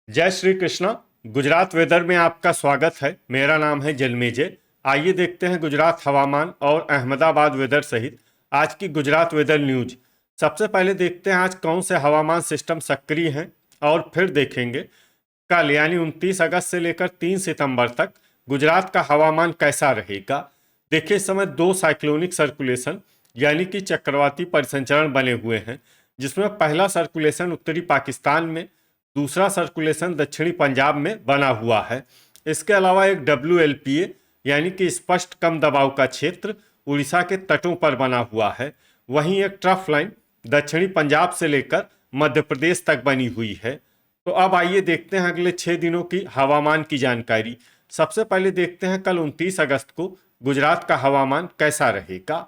जय श्री कृष्णा। गुजरात वेदर में आपका स्वागत है। मेरा नाम है जन्मेजय। आइए देखते हैं गुजरात हवामान और अहमदाबाद वेदर सहित आज की गुजरात वेदर न्यूज। सबसे पहले देखते हैं आज कौन से हवामान सिस्टम सक्रिय हैं और फिर देखेंगे कल यानी 29 अगस्त से लेकर 3 सितंबर तक गुजरात का हवामान कैसा रहेगा। देखिए, इस समय 2 साइक्लोनिक सर्कुलेशन यानी कि चक्रवाती परिसंचरण बने हुए हैं, जिसमें पहला सर्कुलेशन उत्तरी पाकिस्तान में, दूसरा सर्कुलेशन दक्षिणी पंजाब में बना हुआ है। इसके अलावा एक WLPA यानी कि स्पष्ट कम दबाव का क्षेत्र उड़ीसा के तटों पर बना हुआ है। वहीं एक ट्रफ लाइन दक्षिणी पंजाब से लेकर मध्य प्रदेश तक बनी हुई है। तो अब आइए देखते हैं अगले 6 दिनों की हवामान की जानकारी। सबसे पहले देखते हैं कल 29 अगस्त को गुजरात का हवामान कैसा रहेगा।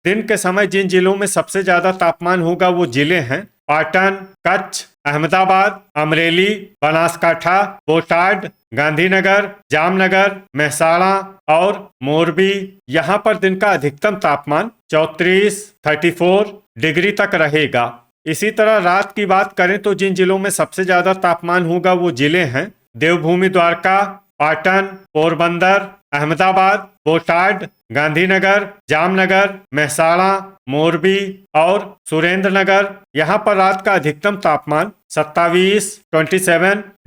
दिन के समय जिन जिलों में सबसे ज्यादा तापमान होगा वो जिले हैं पाटन, कच्छ, अहमदाबाद, अमरेली, बनासकाठा, बोटाड, गांधीनगर, जामनगर, मेहसाणा और मोरबी। यहाँ पर दिन का अधिकतम तापमान 34 डिग्री तक रहेगा। इसी तरह रात की बात करें तो जिन जिलों में सबसे ज्यादा तापमान होगा वो जिले हैं देवभूमि द्वारका, पाटन, पोरबंदर, अहमदाबाद, बोटाड, गांधीनगर, जामनगर, मेहसाणा, मोरबी और सुरेंद्रनगर। यहाँ पर रात का अधिकतम तापमान 27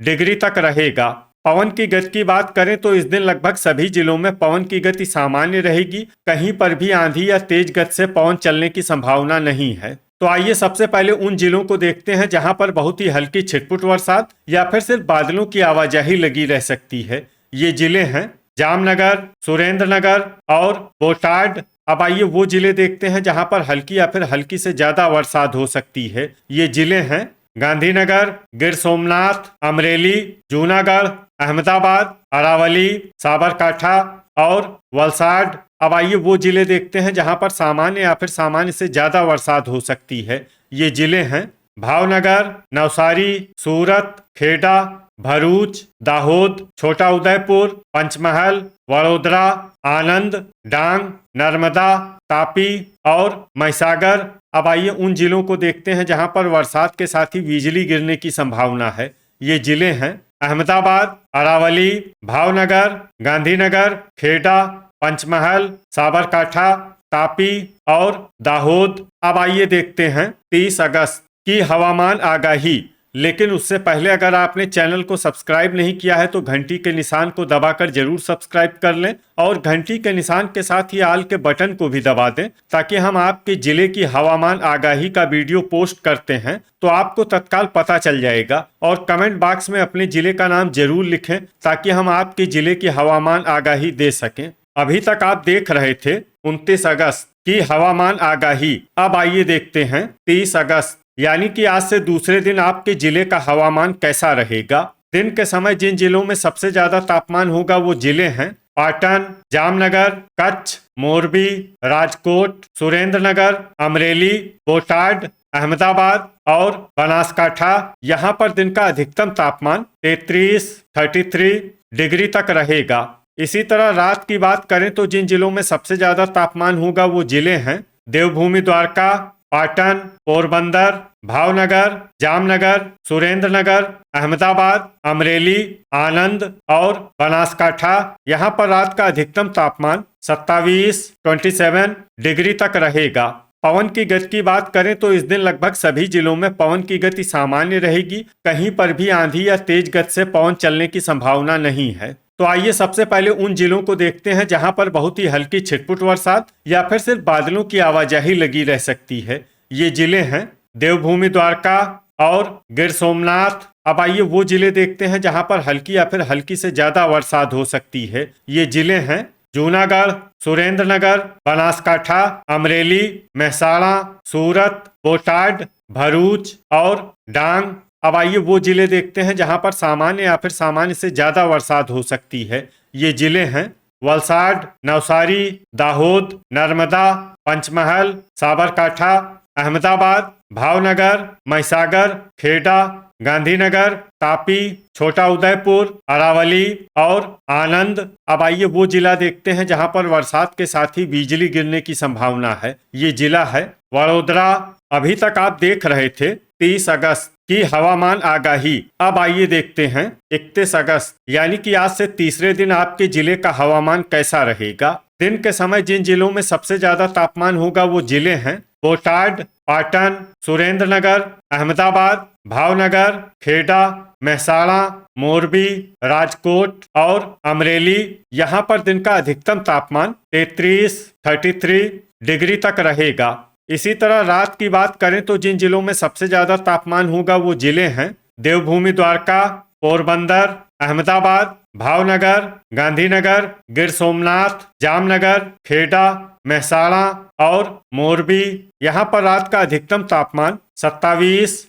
डिग्री तक रहेगा। पवन की गति की बात करें तो इस दिन लगभग सभी जिलों में पवन की गति सामान्य रहेगी। कहीं पर भी आंधी या तेज गति से पवन चलने की संभावना नहीं है। तो आइए सबसे पहले उन जिलों को देखते हैं जहां पर बहुत ही हल्की छिटपुट बरसात या फिर सिर्फ बादलों की आवाजाही लगी रह सकती है। ये जिले हैं जामनगर, सुरेंद्रनगर और बोटाड। अब आइए वो जिले देखते हैं जहां पर हल्की या फिर हल्की से ज्यादा बरसात हो सकती है। ये जिले हैं गांधीनगर, गिर सोमनाथ, अमरेली, जूनागढ़, अहमदाबाद, अरावली, साबरकाठा और वलसाड। अब आइए वो जिले देखते हैं जहां पर सामान्य या फिर सामान्य से ज्यादा बरसात हो सकती है। ये जिले हैं भावनगर, नवसारी, सूरत, खेड़ा, भरूच, दाहोद, छोटा उदयपुर, पंचमहल, वडोदरा, आनंद, डांग, नर्मदा, तापी और महिसागर। अब आइए उन जिलों को देखते हैं जहां पर बरसात के साथ ही बिजली गिरने की संभावना है। ये जिले हैं अहमदाबाद, अरावली, भावनगर, गांधीनगर, खेड़ा, पंचमहल, साबरकाठा, तापी और दाहोद। अब आइए देखते हैं 30 अगस्त की हवामान आगाही। लेकिन उससे पहले अगर आपने चैनल को सब्सक्राइब नहीं किया है तो घंटी के निशान को दबाकर जरूर सब्सक्राइब कर लें और घंटी के निशान के साथ ही आल के बटन को भी दबा दें, ताकि हम आपके जिले की हवामान आगाही का वीडियो पोस्ट करते हैं तो आपको तत्काल पता चल जाएगा। और कमेंट बॉक्स में अपने जिले का नाम जरूर लिखें ताकि हम आपके जिले की हवामान आगाही दे सकें। अभी तक आप देख रहे थे 29 अगस्त की हवामान आगाही। अब आइए देखते हैं 30 अगस्त यानी कि आज से दूसरे दिन आपके जिले का हवामान कैसा रहेगा। दिन के समय जिन जिलों में सबसे ज्यादा तापमान होगा वो जिले हैं पाटन, जामनगर, कच्छ, मोरबी, राजकोट, सुरेंद्रनगर, अमरेली, बोटाड, अहमदाबाद और बनासकाठा। यहाँ पर दिन का अधिकतम तापमान 33 डिग्री तक रहेगा। इसी तरह रात की बात करें तो जिन जिलों में सबसे ज्यादा तापमान होगा वो जिले हैं देवभूमि द्वारका, पाटन, पोरबंदर, भावनगर, जामनगर, सुरेंद्रनगर, अहमदाबाद, अमरेली, आनंद और बनासकाठा। यहाँ पर रात का अधिकतम तापमान 27 डिग्री तक रहेगा। पवन की गति की बात करें तो इस दिन लगभग सभी जिलों में पवन की गति सामान्य रहेगी। कहीं पर भी आंधी या तेज गति से पवन चलने की संभावना नहीं है। तो आइए सबसे पहले उन जिलों को देखते हैं जहां पर बहुत ही हल्की छिटपुट बरसात या फिर सिर्फ बादलों की आवाजाही लगी रह सकती है। ये जिले हैं देवभूमि द्वारका और गिर सोमनाथ। अब आइए वो जिले देखते हैं जहां पर हल्की या फिर हल्की से ज्यादा बरसात हो सकती है। ये जिले हैं जूनागढ़, सुरेंद्रनगर, बनासकाठा, अमरेली, मेहसाणा, सूरत, बोटाड, भरूच और डांग। अब आइए वो जिले देखते हैं जहां पर सामान्य या फिर सामान्य से ज्यादा बरसात हो सकती है। ये जिले हैं वलसाड, नवसारी, दाहोद, नर्मदा, पंचमहल, साबरकाठा, अहमदाबाद, भावनगर, महिसागर, खेड़ा, गांधीनगर, तापी, छोटा उदयपुर, अरावली और आनंद। अब आइए वो जिला देखते हैं जहां पर बरसात के साथ ही बिजली गिरने की संभावना है। ये जिला है वडोदरा। अभी तक आप देख रहे थे 30 अगस्त की हवामान आगाही। अब आइए देखते हैं 31 अगस्त यानी कि आज से तीसरे दिन आपके जिले का हवामान कैसा रहेगा। दिन के समय जिन जिलों में सबसे ज्यादा तापमान होगा वो जिले हैं बोटाड, पाटन, सुरेंद्रनगर, अहमदाबाद, भावनगर, खेड़ा, महसाणा, मोरबी, राजकोट और अमरेली। यहाँ पर दिन का अधिकतम तापमान 33 डिग्री तक रहेगा। इसी तरह रात की बात करें तो जिन जिलों में सबसे ज्यादा तापमान होगा वो जिले हैं देवभूमि द्वारका, पोरबंदर, अहमदाबाद, भावनगर, गांधीनगर, गिर सोमनाथ, जामनगर, खेड़ा, महसाणा और मोरबी। यहाँ पर रात का अधिकतम तापमान 27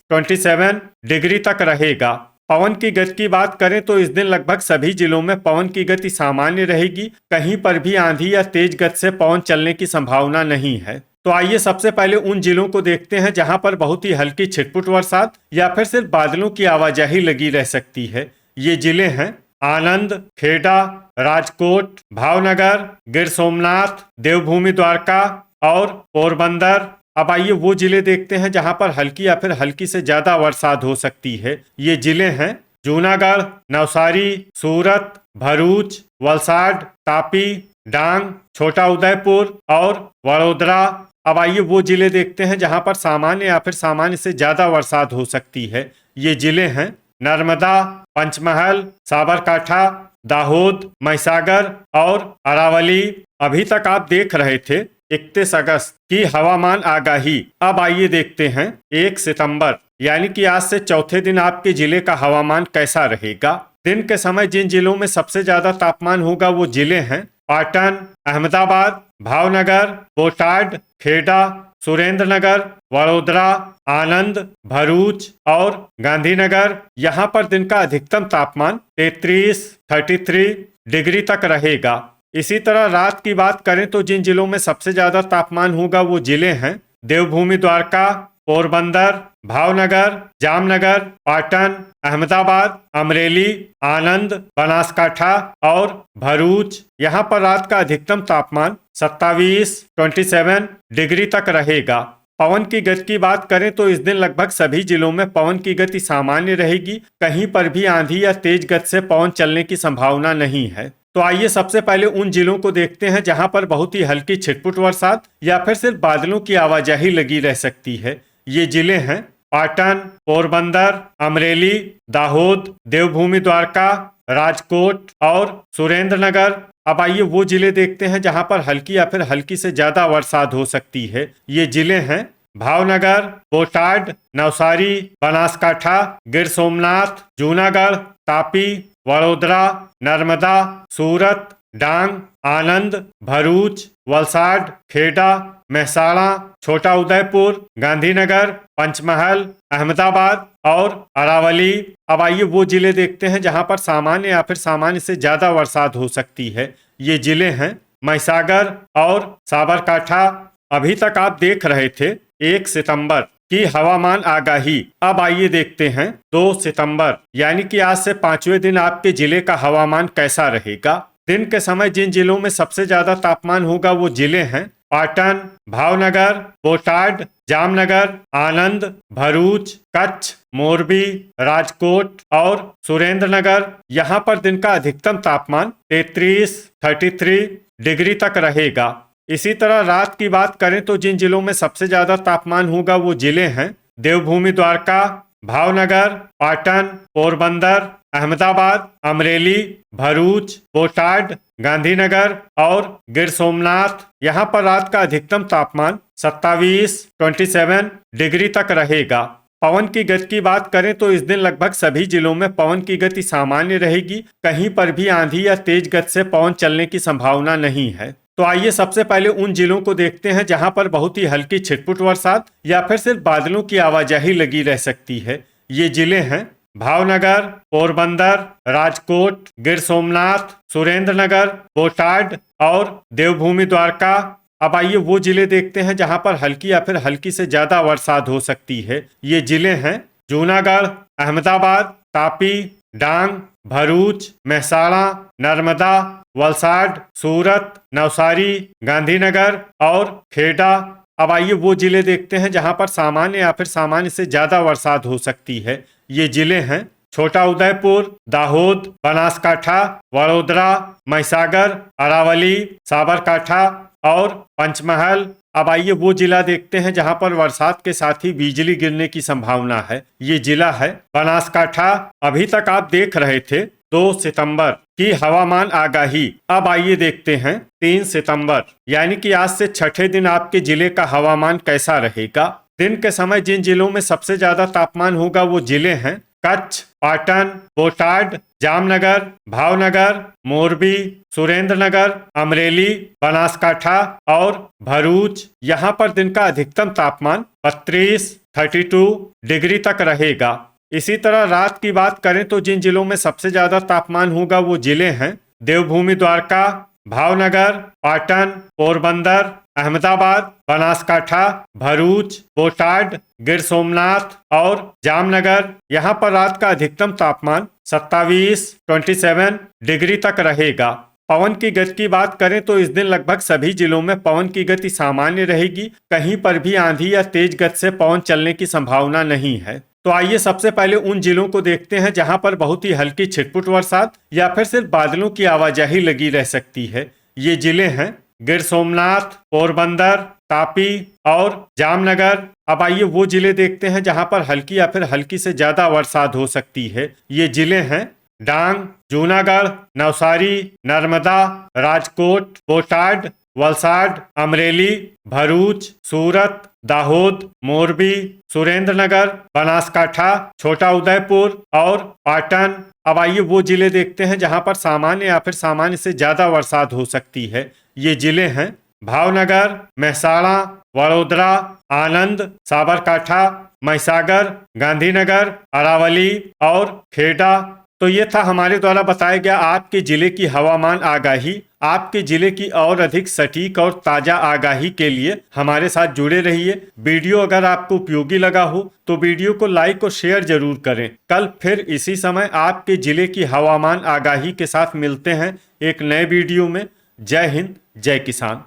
डिग्री तक रहेगा। पवन की गति की बात करें तो इस दिन लगभग सभी जिलों में पवन की गति सामान्य रहेगी। कहीं पर भी आंधी या तेज गति से पवन चलने की संभावना नहीं है। तो आइए सबसे पहले उन जिलों को देखते हैं जहां पर बहुत ही हल्की छिटपुट बरसात या फिर सिर्फ बादलों की आवाजाही लगी रह सकती है। ये जिले हैं आनंद, खेड़ा, राजकोट, भावनगर, गिर सोमनाथ, देवभूमि द्वारका और पोरबंदर। अब आइए वो जिले देखते हैं जहां पर हल्की या फिर हल्की से ज्यादा बरसात हो सकती है। ये जिले हैं जूनागढ़, नवसारी, सूरत, भरूच, वलसाड, तापी, डांग, छोटा उदयपुर और वडोदरा। अब आइए वो जिले देखते हैं जहां पर सामान्य या फिर सामान्य से ज्यादा बरसात हो सकती है। ये जिले हैं नर्मदा, पंचमहल, साबरकांठा, दाहोद, महिसागर और अरावली। अभी तक आप देख रहे थे 31 अगस्त की हवामान आगाही। अब आइए देखते हैं 1 सितंबर यानी कि आज से चौथे दिन आपके जिले का हवामान कैसा रहेगा। दिन के समय जिन जिलों में सबसे ज्यादा तापमान होगा वो जिले हैं पाटन, अहमदाबाद, भावनगर, बोटाड, खेड़ा, सुरेंद्रनगर, वडोदरा, आनंद, भरूच और गांधीनगर। यहाँ पर दिन का अधिकतम तापमान 33 डिग्री तक रहेगा। इसी तरह रात की बात करें तो जिन जिलों में सबसे ज्यादा तापमान होगा वो जिले हैं देवभूमि द्वारका, पोरबंदर, भावनगर, जामनगर, पाटन, अहमदाबाद, अमरेली, आनंद, बनासकांठा और भरूच। यहाँ पर रात का अधिकतम तापमान 27 डिग्री तक रहेगा। पवन की गति की बात करें तो इस दिन लगभग सभी जिलों में पवन की गति सामान्य रहेगी। कहीं पर भी आंधी या तेज गति से पवन चलने की संभावना नहीं है। तो आइए सबसे पहले उन जिलों को देखते हैं जहां पर बहुत ही हल्की छिटपुट बरसात या फिर सिर्फ बादलों की आवाजाही लगी रह सकती है। ये जिले हैं पाटन, पोरबंदर, अमरेली, दाहोद, देवभूमि द्वारका, राजकोट और सुरेंद्रनगर। अब आइए वो जिले देखते हैं जहां पर हल्की या फिर हल्की से ज्यादा बरसात हो सकती है। ये जिले हैं भावनगर, बोटाड, नवसारी, बनासकांठा, गिर सोमनाथ, जूनागढ़, तापी, वडोदरा, नर्मदा, सूरत, डांग, आनंद, भरूच, वलसाड, खेड़ा, महसाणा, छोटा उदयपुर, गांधीनगर, पंचमहल, अहमदाबाद और अरावली। अब आइए वो जिले देखते हैं जहां पर सामान्य या फिर सामान्य से ज्यादा बरसात हो सकती है। ये जिले हैं महिसागर और साबरकांठा। अभी तक आप देख रहे थे 1 सितंबर की हवामान आगाही। अब आइए देखते हैं 2 सितंबर यानी कि आज से 5वें दिन आपके जिले का हवामान कैसा रहेगा। दिन के समय जिन जिलों में सबसे ज्यादा तापमान होगा वो जिले हैं पाटन, भावनगर, बोटाड, जामनगर, आनंद, भरूच, कच्छ, मोरबी, राजकोट और सुरेंद्रनगर। यहाँ पर दिन का अधिकतम तापमान 33 डिग्री तक रहेगा। इसी तरह रात की बात करें तो जिन जिलों में सबसे ज्यादा तापमान होगा वो जिले हैं देवभूमि द्वारका, भावनगर, पाटन, पोरबंदर, अहमदाबाद, अमरेली, भरूच, बोटाड, गांधीनगर और गिर सोमनाथ। यहाँ पर रात का अधिकतम तापमान 27 डिग्री तक रहेगा। पवन की गति की बात करें तो इस दिन लगभग सभी जिलों में पवन की गति सामान्य रहेगी। कहीं पर भी आंधी या तेज गति से पवन चलने की संभावना नहीं है। तो आइए सबसे पहले उन जिलों को देखते हैं जहां पर बहुत ही हल्की छिटपुट बरसात या फिर सिर्फ बादलों की आवाजाही लगी रह सकती है। ये जिले हैं भावनगर, पोरबंदर, राजकोट, गिर सोमनाथ, सुरेंद्रनगर, बोटाड और देवभूमि द्वारका। अब आइए वो जिले देखते हैं जहां पर हल्की या फिर हल्की से ज्यादा बरसात हो सकती है। ये जिले हैं जूनागढ़, अहमदाबाद, तापी, डांग, भरूच, महसाणा, नर्मदा, वलसाड, सूरत, नवसारी, गांधीनगर और खेड़ा, अब आइए वो जिले देखते हैं जहां पर सामान्य या फिर सामान्य से ज्यादा बरसात हो सकती है। ये जिले हैं छोटा उदयपुर, दाहोद, बनासकाठा, वडोदरा, महिसागर, अरावली, साबरकाठा और पंचमहल। अब आइए वो जिला देखते हैं जहां पर बरसात के साथ ही बिजली गिरने की संभावना है। ये जिला है बनासकाठा। अभी तक आप देख रहे थे 2 सितंबर की हवामान आगाही। अब आइए देखते हैं 3 सितंबर यानी कि आज से छठे दिन आपके जिले का हवामान कैसा रहेगा। दिन के समय जिन जिलों में सबसे ज्यादा तापमान होगा वो जिले हैं कच्छ, पाटन, बोटाड, जामनगर, भावनगर, मोरबी, सुरेंद्रनगर, अमरेली, बनासकाठा और भरूच। यहाँ पर दिन का अधिकतम तापमान 32 डिग्री तक रहेगा। इसी तरह रात की बात करें तो जिन जिलों में सबसे ज्यादा तापमान होगा वो जिले हैं देवभूमि द्वारका, भावनगर, पाटन, पोरबंदर, अहमदाबाद, बनासकाठा, भरूच, बोटाड, गिर सोमनाथ और जामनगर। यहाँ पर रात का अधिकतम तापमान 27 डिग्री तक रहेगा। पवन की गति की बात करें तो इस दिन लगभग सभी जिलों में पवन की गति सामान्य रहेगी। कहीं पर भी आंधी या तेज गति से पवन चलने की संभावना नहीं है। तो आइए सबसे पहले उन जिलों को देखते हैं जहां पर बहुत ही हल्की छिटपुट बरसात या फिर सिर्फ बादलों की आवाजाही लगी रह सकती है। ये जिले हैं गिर सोमनाथ, पोरबंदर, तापी और जामनगर। अब आइए वो जिले देखते हैं जहां पर हल्की या फिर हल्की से ज्यादा बरसात हो सकती है। ये जिले हैं डांग, जूनागढ़, नवसारी, नर्मदा, राजकोट, बोटाड, वलसाड, अमरेली, भरूच, सूरत, दाहोद, मोरबी, सुरेंद्रनगर, बनासकाठा, छोटा उदयपुर और पाटन। अब आइए वो जिले देखते हैं जहां पर सामान्य या फिर सामान्य से ज्यादा बरसात हो सकती है। ये जिले हैं भावनगर, महसाणा, वडोदरा, आनंद, साबरकाठा, महिसागर, गांधीनगर, अरावली और खेड़ा। तो ये था हमारे द्वारा बताया गया आपके जिले की हवामान आगाही। आपके जिले की और अधिक सटीक और ताजा आगाही के लिए हमारे साथ जुड़े रहिए। वीडियो अगर आपको उपयोगी लगा हो तो वीडियो को लाइक और शेयर जरूर करें। कल फिर इसी समय आपके जिले की हवामान आगाही के साथ मिलते हैं एक नए वीडियो में। जय हिंद, जय किसान।